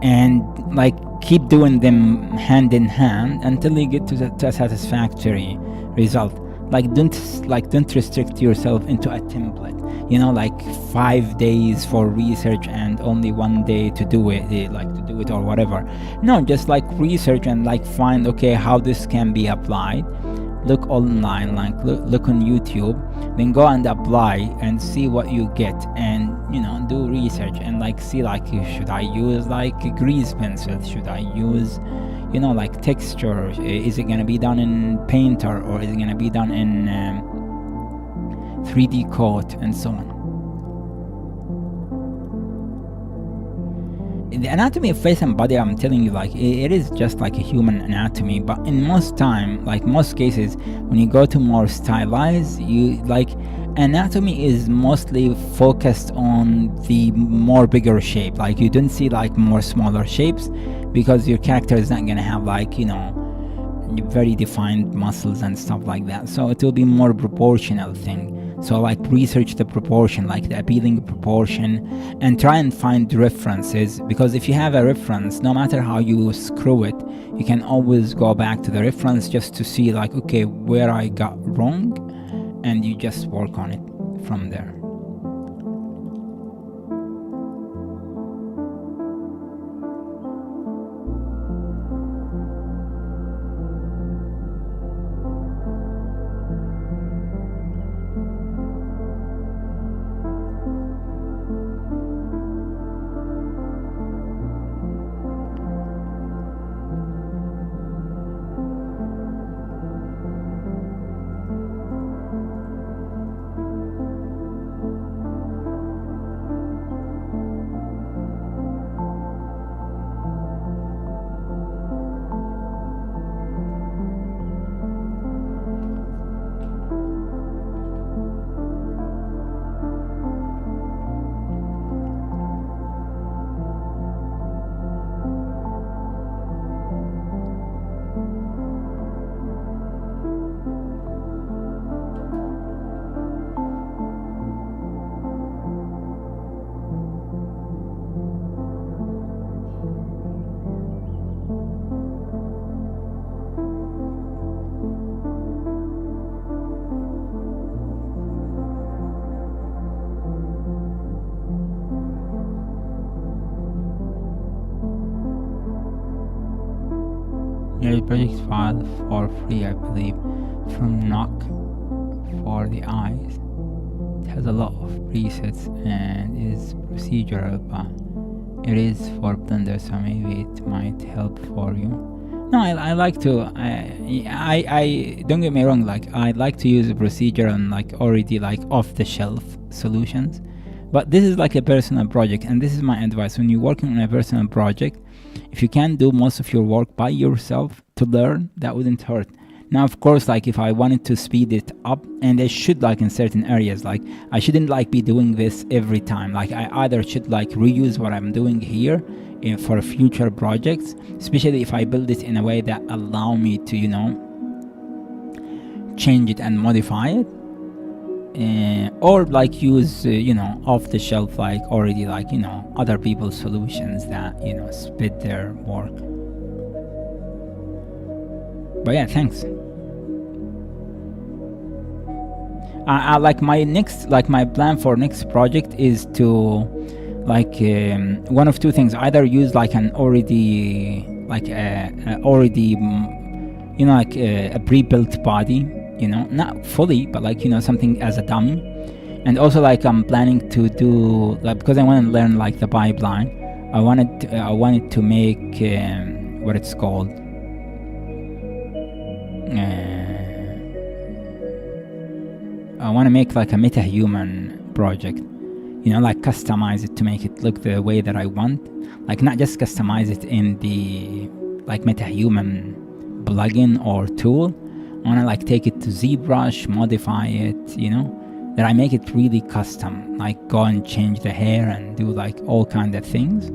And like keep doing them hand in hand until you get to a satisfactory result. Like don't restrict yourself into a template, you know, like 5 days for research and only 1 day to do it, or whatever. No, just like research and like find, okay, how this can be applied. Look online, like look on YouTube, then go and apply and see what you get, and you know, do research and like see, like, should I use like grease pencil, should I use, you know, like texture, is it gonna be done in Painter or is it gonna be done in 3D Coat, and so on. The anatomy of face and body, I'm telling you, like it is just like a human anatomy, but in most time, like most cases, when you go to more stylized, you like anatomy is mostly focused on the more bigger shape. Like you don't see like more smaller shapes because your character is not gonna have like, you know, very defined muscles and stuff like that, so it will be more proportional thing. So like research the proportion, like the appealing proportion, and try and find references, because if you have a reference, no matter how you screw it, you can always go back to the reference just to see like, okay, where I got wrong, and you just work on it from there. downloaded project file for free, I believe, from Knock for the eyes. It has a lot of presets and is procedural, but it is for Blender, so maybe it might help for you. No, I like to, I don't get me wrong, like I like to use a procedure and like already like off-the-shelf solutions, but this is like a personal project, and this is my advice. When you're working on a personal project, if you can do most of your work by yourself to learn, that wouldn't hurt. Now, of course, like if I wanted to speed it up, and I should like in certain areas, like I shouldn't like be doing this every time. Like I either should like reuse what I'm doing here for future projects, especially if I build it in a way that allow me to, you know, change it and modify it, or like use, you know, off the shelf, like already like, you know, other people's solutions that, you know, speed their work. But yeah, thanks. I like my plan for next project is to like one of two things: either use like an already like you know, like a pre-built body, you know, not fully, but like, you know, something as a dummy. And also like I'm planning to do, like, because I want to learn like the pipeline, I wanted to make what it's called, I want to make like a meta-human project, you know, like customize it to make it look the way that I want. Like not just customize it in the like meta-human plugin or tool. I want to like take it to Zbrush, modify it, you know, that I make it really custom, like go and change the hair and do like all kind of things.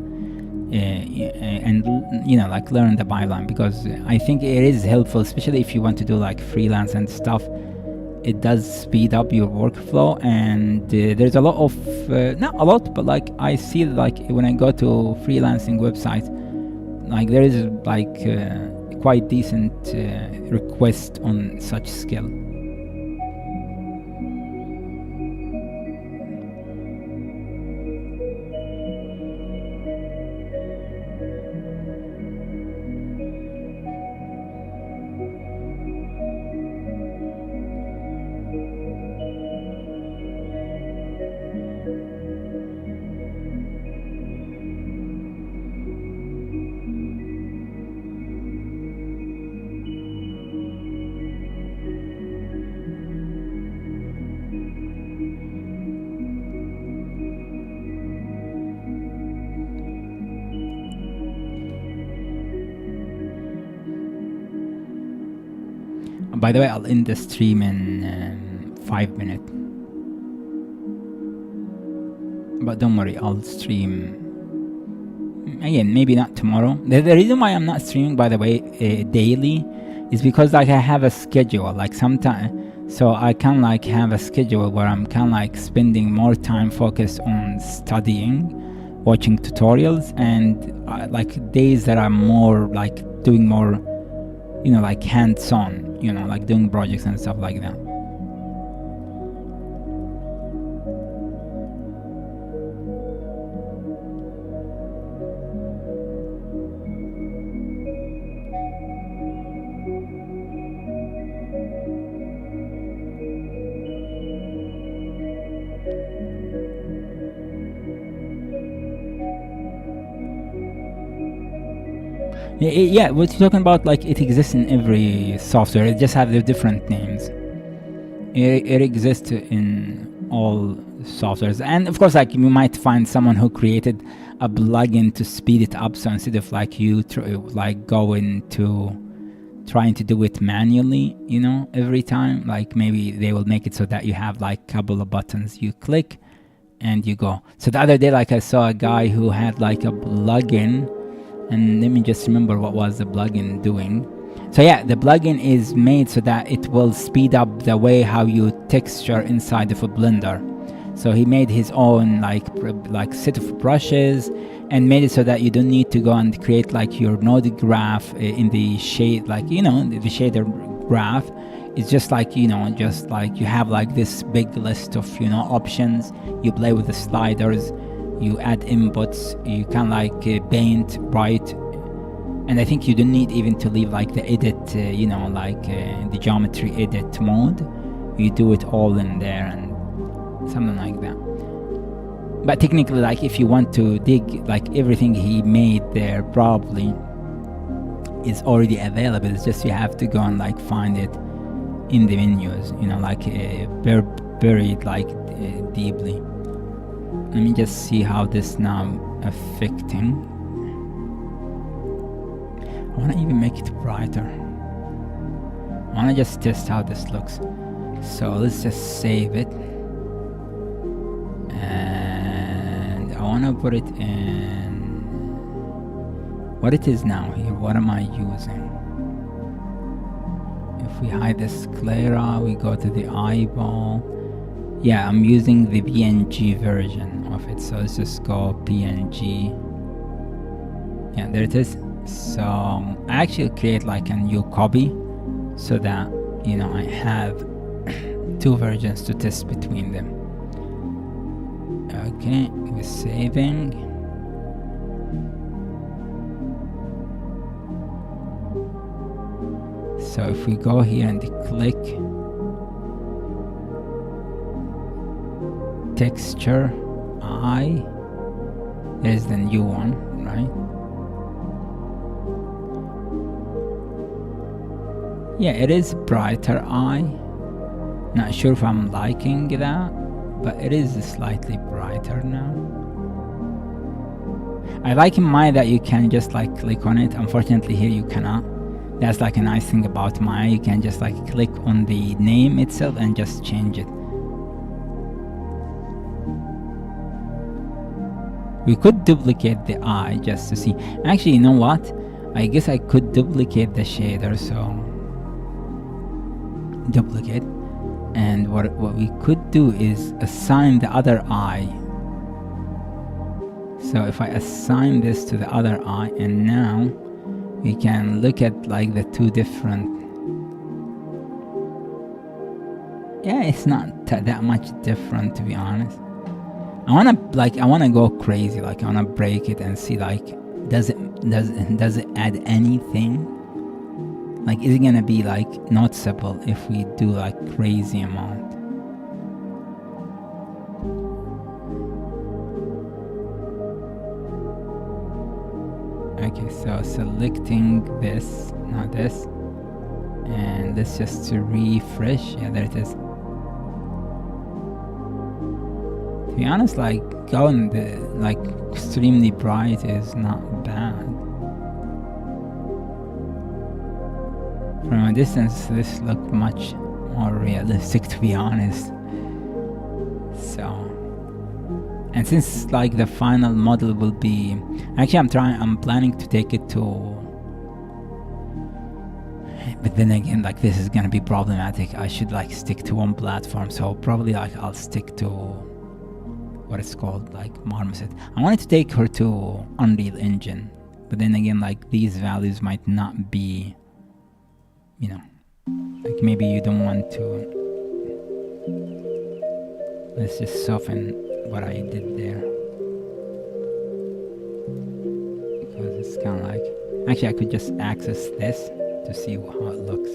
And you know, like learn the pipeline, because I think it is helpful, especially if you want to do like freelance and stuff. It does speed up your workflow, and there's a lot of not a lot, but like I see like when I go to freelancing websites, like there is like quite decent request on such skill. By the way, I'll end the stream in 5 minutes. But don't worry, I'll stream again, maybe not tomorrow. The reason why I'm not streaming, by the way, daily is because like I have a schedule, like sometime, so I can like have a schedule where I'm kind of like spending more time focused on studying, watching tutorials, and like days that I'm more like doing more, you know, like hands-on, you know, like doing projects and stuff like that. Yeah, what you're talking about, like it exists in every software, it just has the different names. It exists in all softwares, and of course like you might find someone who created a plugin to speed it up, so instead of like you like going to trying to do it manually, you know, every time, like maybe they will make it so that you have like a couple of buttons you click and you go. So the other day, like I saw a guy who had like a plugin, and let me just remember what was the plugin doing. So yeah, the plugin is made so that it will speed up the way how you texture inside of a Blender. So he made his own like set of brushes and made it so that you don't need to go and create like your node graph in the shade, like, you know, the shader graph. It's just like, you know, just like you have like this big list of, you know, options. You play with the sliders, you add inputs, you can like paint, write, And I think you don't need even to leave like the edit, the geometry edit mode. You do it all in there and something like that. But technically, like if you want to dig, like everything he made there probably is already available. It's just you have to go and like find it in the menus, buried like deeply. Let me just see how this now affecting. I want to even make it brighter. I want to just test how this looks. So let's just save it. And I want to put it in what it is now here. What am I using? If we hide the sclera, we go to the eyeball. Yeah, I'm using the PNG version of it. So let's just go PNG. Yeah, there it is. So I actually create like a new copy so that I have two versions to test between them. Okay, we're saving. So if we go here and click texture eye, there's the new one, right? Yeah, it is brighter eye. Not sure if I'm liking that, but it is slightly brighter now. I like in Maya that you can just like click on it. Unfortunately here you cannot. That's like a nice thing about Maya. You can just like click on the name itself and just change it. We could duplicate the eye just to see. Actually, you know what? I guess I could duplicate the shader, so duplicate. And what we could do is assign the other eye. So if I assign this to the other eye, and now we can look at like the two different. Yeah, it's not that much different, to be honest. I wanna go crazy. Like I wanna break it and see like does it add anything? Like, is it gonna be like noticeable if we do like crazy amount? Okay, so selecting this, not this, and let's just refresh. Yeah, there it is. To be honest, like going the like extremely bright is not bad. From a distance, this looked much more realistic, to be honest. So, and since like the final model will be, actually I'm planning to take it to, but then again, like this is gonna be problematic. I should like stick to one platform, so probably like I'll stick to what it's called, like Marmoset. I wanted to take her to Unreal Engine, but then again, like these values might not be, like maybe you don't want to. Let's just soften what I did there, because it's kind of like, actually I could just access this to see how it looks.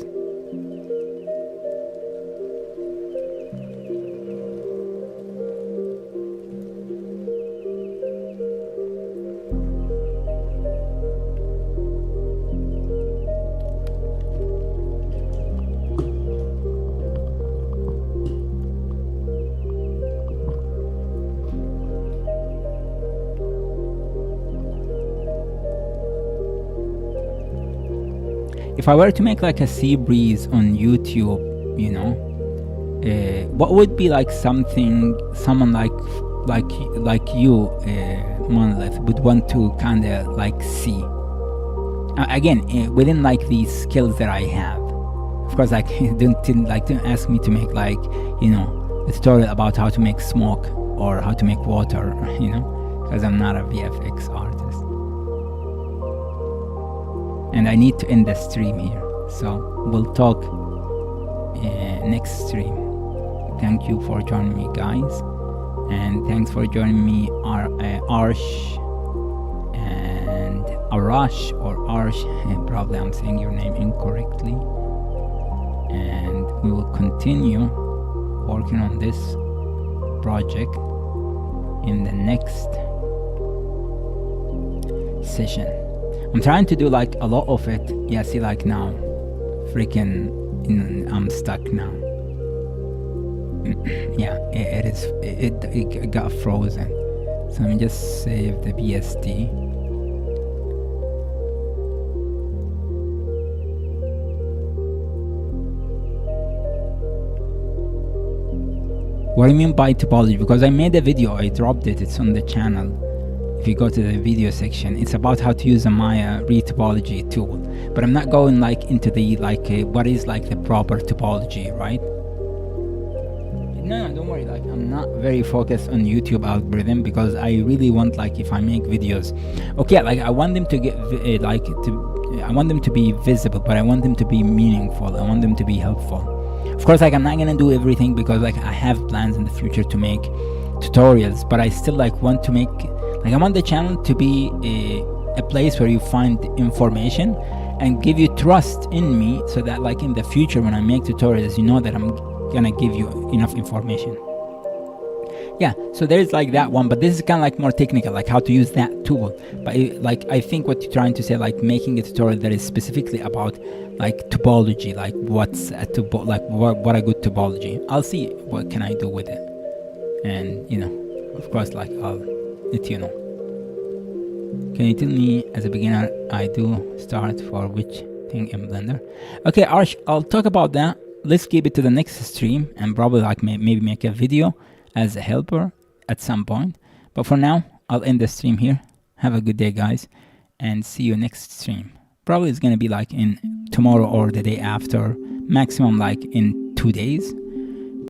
If I were to make like a sea breeze on YouTube, what would be like something someone like you, Monolith, would want to kind of like see? Again, within like these skills that I have. Of course, like don't ask me to make like a tutorial about how to make smoke or how to make water, because I'm not a VFX artist. And I need to end the stream here, so we'll talk next stream. Thank you for joining me, guys, and thanks for joining me, Arsh and Arash or Arsh, probably I'm saying your name incorrectly. And we will continue working on this project in the next session. I'm trying to do like a lot of it. Yeah, see, like now, freaking, I'm stuck now. Yeah, it got frozen. So let me just save the BSD. What do you mean by topology? Because I made a video, I dropped it, it's on the channel. If you go to the video section, it's about how to use a Maya retopology tool. But I'm not going like into the what is like the proper topology, right? No, don't worry, like I'm not very focused on YouTube algorithm because I really want, like, if I make videos, okay, like I want them to get I want them to be visible, but I want them to be meaningful. I want them to be helpful. Of course, like I'm not gonna do everything because like I have plans in the future to make tutorials, but I still like want to make, like I want the channel to be a place where you find information and give you trust in me, so that like in the future when I make tutorials, you know that I'm gonna give you enough information. Yeah, so there's like that one, but this is kind of like more technical, like how to use that tool. But like I think what you're trying to say, like making a tutorial that is specifically about like topology, like what's a what a good topology. I'll see what can I do with it, and you know, of course, like I'll let you know. Can you tell me, as a beginner, I do start for which thing in Blender? Okay, Arsh, I'll talk about that. Let's keep it to the next stream and probably like maybe make a video as a helper at some point. But for now, I'll end the stream here. Have a good day, guys, and see you next stream. Probably it's gonna be like in tomorrow or the day after, maximum like in 2 days.